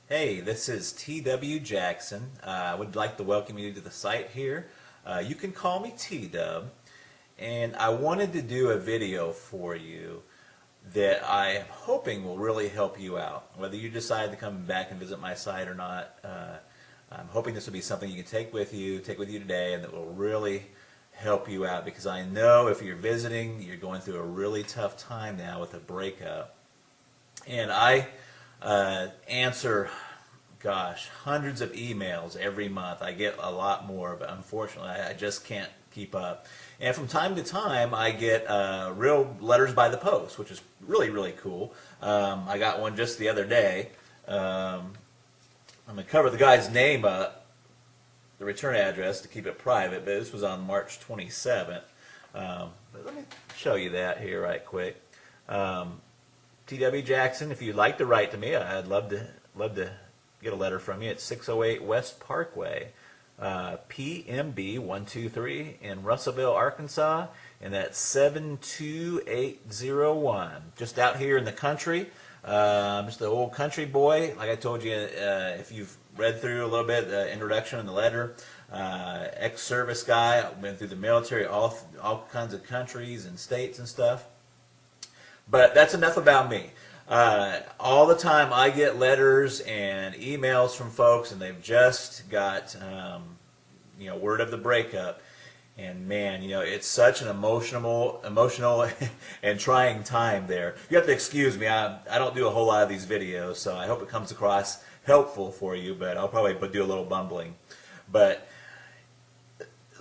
Hey, this is T.W. Jackson. I would like to welcome you to the site here. You can call me T-Dub, and I wanted to do a video for you that I am hoping will really help you out. Whether you decide to come back and visit my site or not, I'm hoping this will be something you can take with you today, and that will really help you out, because I know if you're visiting, you're going through a really tough time now with a breakup. And I answer, gosh, hundreds of emails every month. I get a lot more, but unfortunately I just can't keep up. And from time to time I get real letters by the post, which is really, really cool. I got one just the other day. I'm going to cover the guy's name up, the return address, to keep it private, but this was on March 27th. But let me show you that here right quick. T.W. Jackson, if you'd like to write to me, I'd love to get a letter from you. It's 608 West Parkway, PMB 123 in Russellville, Arkansas, and that's 72801. Just out here in the country. Just an old country boy. Like I told you, if you've read through a little bit the introduction and the letter, ex-service guy. I've been through the military, all kinds of countries and states and stuff. But that's enough about me. All the time I get letters and emails from folks, and they've just got word of the breakup. And man, it's such an emotional and trying time there. You have to excuse me. I don't do a whole lot of these videos, so I hope it comes across helpful for you, but I'll probably do a little bumbling. But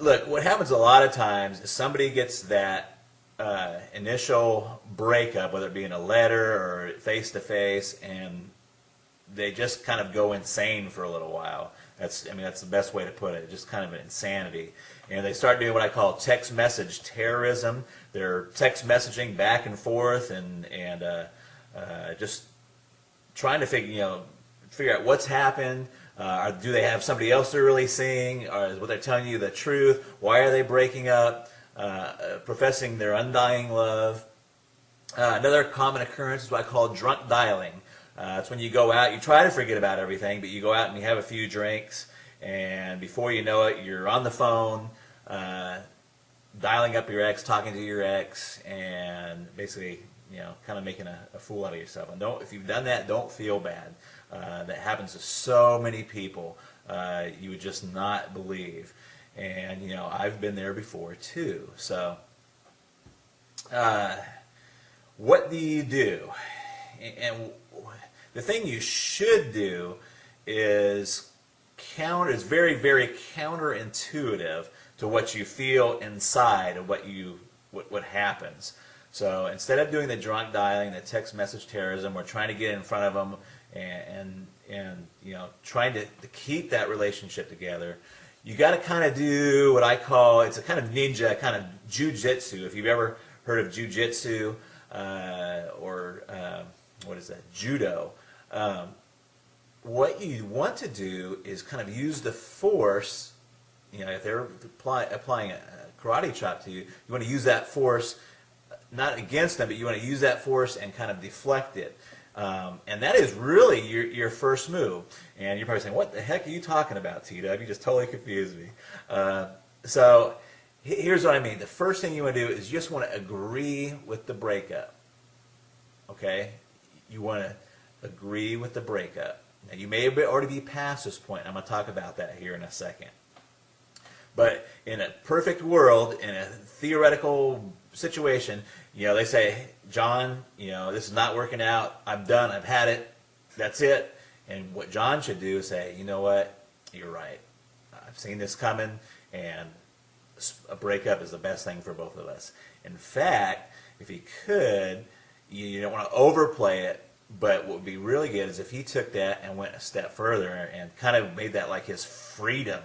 look, what happens a lot of times is somebody gets that initial breakup, whether it be in a letter or face-to-face, and they just kind of go insane for a little while. That's the best way to put it. Just kind of an insanity. And they start doing what I call text message terrorism. They're text messaging back and forth and just trying to figure out what's happened. Do they have somebody else they're really seeing? Or is what they're telling you the truth? Why are they breaking up? Professing their undying love. Another common occurrence is what I call drunk dialing. It's when you go out, you try to forget about everything, but you go out and you have a few drinks, and before you know it, you're on the phone, dialing up your ex, talking to your ex, and basically, kind of making a fool out of yourself. And if you've done that, don't feel bad. That happens to so many people. You would just not believe. And, I've been there before too. So, what do you do? And the thing you should do is very, very counterintuitive to what you feel inside of what happens. So instead of doing the drunk dialing, the text message terrorism, we're trying to get in front of them and trying to keep that relationship together. You got to kind of do what I call, it's a kind of ninja, kind of jujitsu. If you've ever heard of jujitsu or what is that, judo, what you want to do is kind of use the force. If they're applying a karate chop to you, you want to use that force not against them, but you want to use that force and kind of deflect it. And that is really your first move. And you're probably saying, what the heck are you talking about, T-Dub? You just totally confused me. So here's what I mean. The first thing you want to do is you just want to agree with the breakup. Okay? You want to agree with the breakup. Now, you may already be past this point. I'm going to talk about that here in a second. But in a perfect world, in a theoretical situation, they say, John, this is not working out. I'm done. I've had it. That's it. And what John should do is say, you know what? You're right. I've seen this coming, and a breakup is the best thing for both of us. In fact, if he could, you don't want to overplay it, but what would be really good is if he took that and went a step further and kind of made that like his freedom.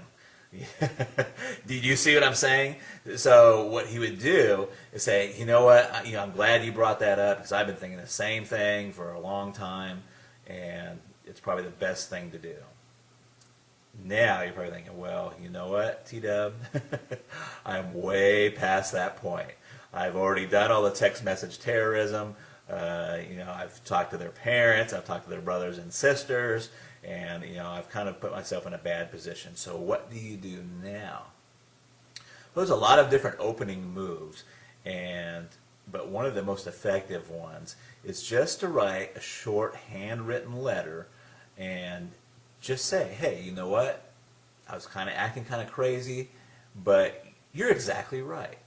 Did you see what I'm saying? So what he would do is say, you know what, I'm glad you brought that up, because I've been thinking the same thing for a long time, and it's probably the best thing to do. Now you're probably thinking, well, you know what, T-Dub? I'm way past that point. I've already done all the text message terrorism. I've talked to their parents, I've talked to their brothers and sisters, And I've kind of put myself in a bad position. So what do you do now? There's a lot of different opening moves, but one of the most effective ones is just to write a short handwritten letter and just say, hey, you know what? I was kind of acting kind of crazy, but you're exactly right.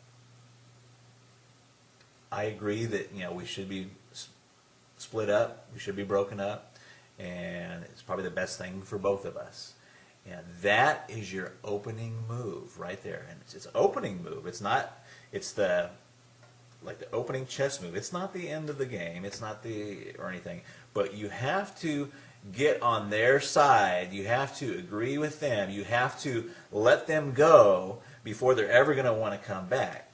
I agree that we should be split up, we should be broken up, and it's probably the best thing for both of us. And that is your opening move right there. And it's an opening move. It's the opening chess move. It's not the end of the game. It's not or anything. But you have to get on their side. You have to agree with them. You have to let them go before they're ever going to want to come back.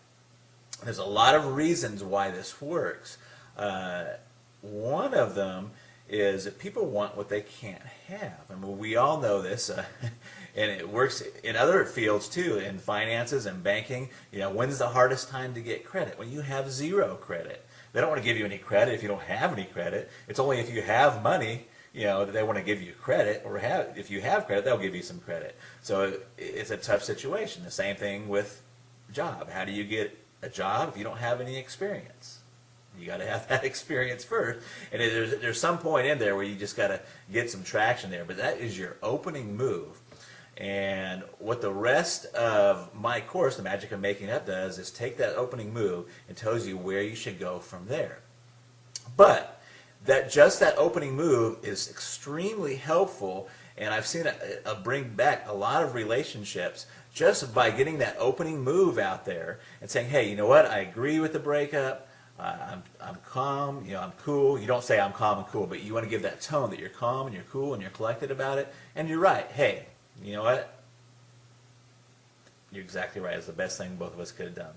There's a lot of reasons why this works. One of them is that people want what they can't have. I mean, we all know this, and it works in other fields too, in finances and banking. When's the hardest time to get credit? When you have zero credit. They don't want to give you any credit if you don't have any credit. It's only if you have money, that they want to give you credit, or if you have credit, they'll give you some credit. So it's a tough situation. The same thing with a job. How do you get a job if you don't have any experience? You got to have that experience first, and there's some point in there where you just got to get some traction there. But that is your opening move, and what the rest of my course, The Magic of Making Up, does is take that opening move and tells you where you should go from there. But that opening move is extremely helpful, and I've seen it bring back a lot of relationships just by getting that opening move out there and saying, hey, you know what? I agree with the breakup. I'm calm, I'm cool. You don't say I'm calm and cool, but you want to give that tone that you're calm and you're cool and you're collected about it. And you're right. Hey, you know what? You're exactly right. It's the best thing both of us could have done.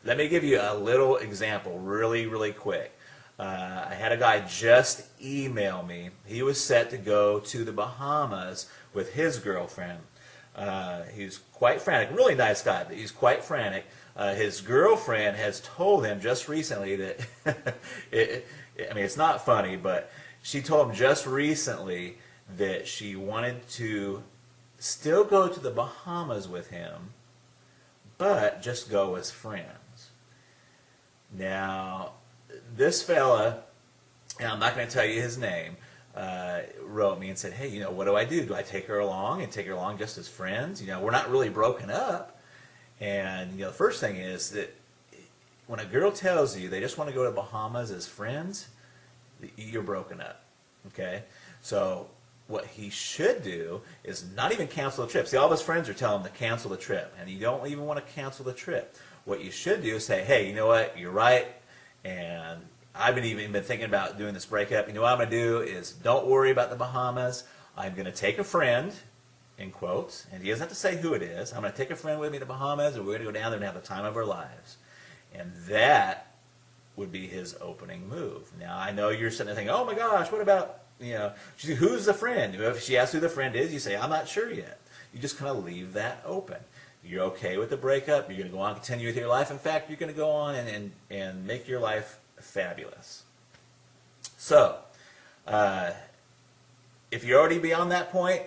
Let me give you a little example really, really quick. I had a guy just email me. He was set to go to the Bahamas with his girlfriend. He's quite frantic. Really nice guy, but he's quite frantic. His girlfriend has told him just recently that, it's not funny, but she told him just recently that she wanted to still go to the Bahamas with him, but just go as friends. Now, this fella, and I'm not going to tell you his name, wrote me and said, hey, what do I do? Do I take her along and take her along just as friends? We're not really broken up. And the first thing is that when a girl tells you they just want to go to Bahamas as friends, you're broken up. Okay? So what he should do is not even cancel the trip. See, all of his friends are telling him to cancel the trip, and you don't even want to cancel the trip. What you should do is say, hey, you know what? You're right, and I've even been thinking about doing this breakup. What I'm going to do is don't worry about the Bahamas. I'm going to take a friend, in quotes, and he doesn't have to say who it is. I'm going to take a friend with me to Bahamas, and we're going to go down there and have the time of our lives. And that would be his opening move. Now, I know you're sitting there thinking, oh my gosh, what about, who's the friend? If she asks who the friend is, you say, I'm not sure yet. You just kind of leave that open. You're okay with the breakup. You're going to go on and continue with your life. In fact, you're going to go on and make your life fabulous. So, if you're already beyond that point,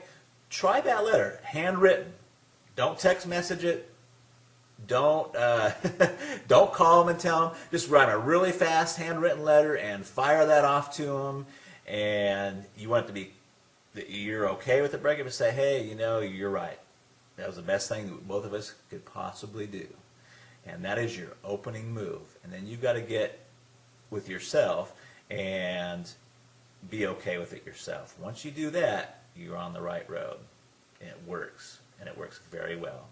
try that letter, handwritten. Don't text message it. Don't don't call them and tell them. Just write a really fast handwritten letter and fire that off to them. And you want it to be that you're okay with the breakup and say, hey, you're right. That was the best thing that both of us could possibly do. And that is your opening move. And then you've got to get with yourself and be okay with it yourself. Once you do that, you're on the right road. And it works. And it works very well.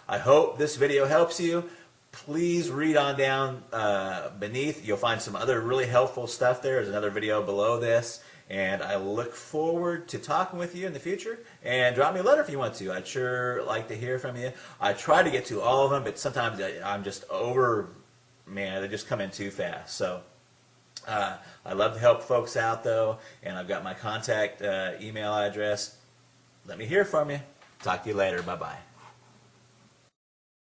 I hope this video helps you. Please read on down beneath. You'll find some other really helpful stuff there. There's another video below this. And I look forward to talking with you in the future. And drop me a letter if you want to. I'd sure like to hear from you. I try to get to all of them, but sometimes I'm just they just come in too fast. So I love to help folks out, though. And I've got my contact email address. Let me hear from you. Talk to you later. Bye-bye.